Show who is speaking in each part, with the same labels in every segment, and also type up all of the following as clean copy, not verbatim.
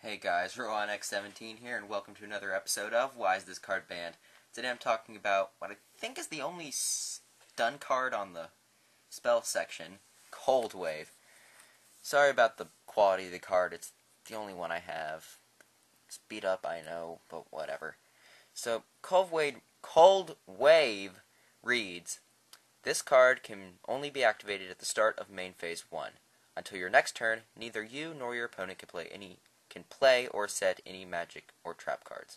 Speaker 1: Hey guys, RowanX17 here, and welcome to another episode of Why Is This Card Banned? Today I'm talking about what I think is the only stun card on the spell section, Cold Wave. Sorry about the quality of the card, it's the only one I have. It's beat up, I know, but whatever. So, Cold Wave reads, this card can only be activated at the start of main phase 1. Until your next turn, neither you nor your opponent can play or set any magic or trap cards.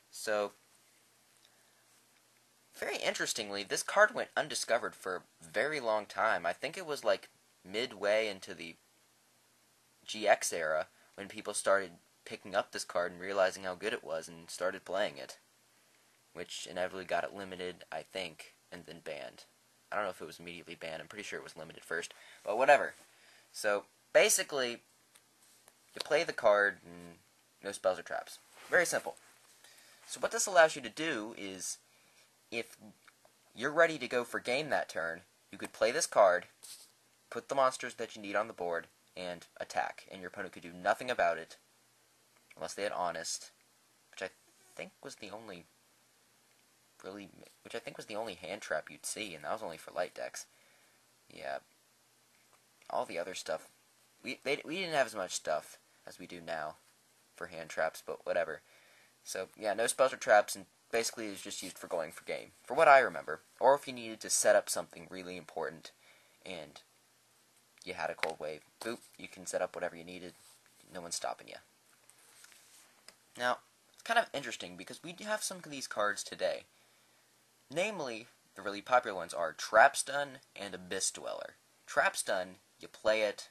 Speaker 1: So, very interestingly, this card went undiscovered for a very long time. I think it was like midway into the GX era when people started picking up this card and realizing how good it was and started playing it. Which inevitably got it limited, I think, and then banned. I don't know if it was immediately banned. I'm pretty sure it was limited first. But whatever. So, basically, you play the card and no spells or traps. Very simple. So what this allows you to do is, if you're ready to go for game that turn, you could play this card, put the monsters that you need on the board, and attack. And your opponent could do nothing about it, unless they had Honest, which I think was the only hand trap you'd see, and that was only for light decks. Yeah. All the other stuff, we didn't have as much stuff as we do now for hand traps, but whatever. So, yeah, no spells or traps, and basically it's just used for going for game, for what I remember. Or if you needed to set up something really important, and you had a Cold Wave, boop, you can set up whatever you needed, no one's stopping you. Now, it's kind of interesting, because we do have some of these cards today. Namely, the really popular ones are Trap Stun and Abyss Dweller. Trap Stun, you play it,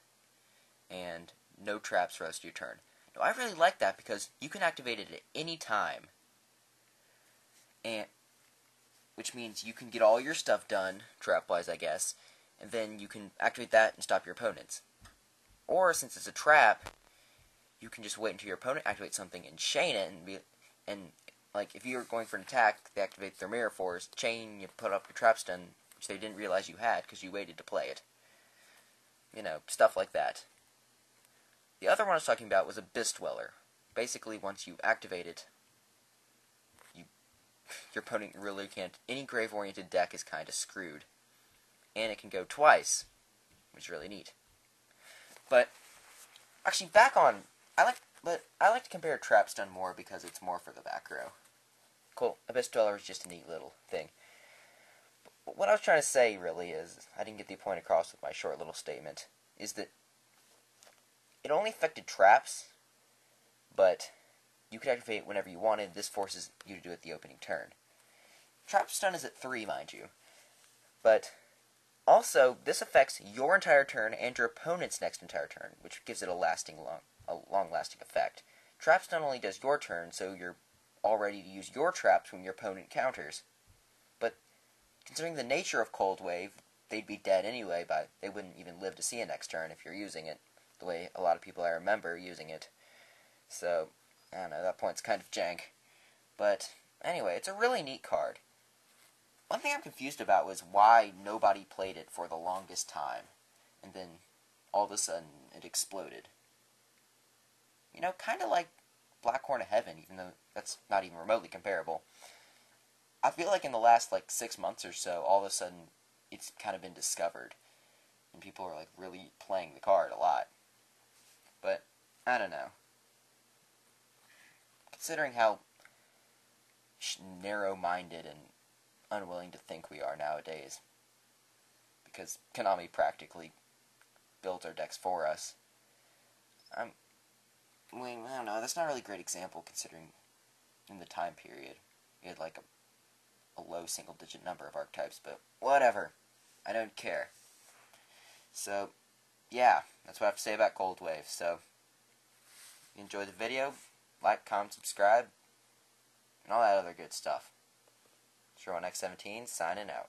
Speaker 1: and no traps for the rest of your turn. Now, I really like that because you can activate it at any time, and which means you can get all your stuff done, trap-wise, I guess, and then you can activate that and stop your opponents. Or, since it's a trap, you can just wait until your opponent activates something and chain it, like, if you're going for an attack, they activate their Mirror Force, chain, you put up your Trap Stun, which they didn't realize you had because you waited to play it. You know, stuff like that. The other one I was talking about was Abyss Dweller. Basically, once you activate it, your opponent really can't. Any grave-oriented deck is kind of screwed. And it can go twice, which is really neat. But, actually, I like to compare Trap Stun more because it's more for the back row. Cool. Abyss Dweller is just a neat little thing. But what I was trying to say, really, is, I didn't get the point across with my short little statement, is that it only affected traps, but you could activate it whenever you wanted. This forces you to do it at the opening turn. Trap Stun is at 3, mind you. But also, this affects your entire turn and your opponent's next entire turn, which gives it a long-lasting effect. Trap Stun only does your turn, so you're all ready to use your traps when your opponent counters. But considering the nature of Cold Wave, they'd be dead anyway, they wouldn't even live to see a next turn if you're using it, the way a lot of people I remember using it. So, I don't know, that point's kind of jank. But, anyway, it's a really neat card. One thing I'm confused about was why nobody played it for the longest time, and then all of a sudden it exploded. You know, kind of like Blackhorn of Heaven, even though that's not even remotely comparable. I feel like in the last, 6 months or so, all of a sudden, it's kind of been discovered. And people are, really playing the card a lot. But, I don't know. Considering how narrow-minded and unwilling to think we are nowadays. Because Konami practically builds our decks for us. I don't know, that's not a really great example considering in the time period we had a low single-digit number of archetypes, but whatever. I don't care. So, yeah, that's what I have to say about Cold Wave. So, if you enjoyed the video, like, comment, subscribe, and all that other good stuff. RowanX17 signing out.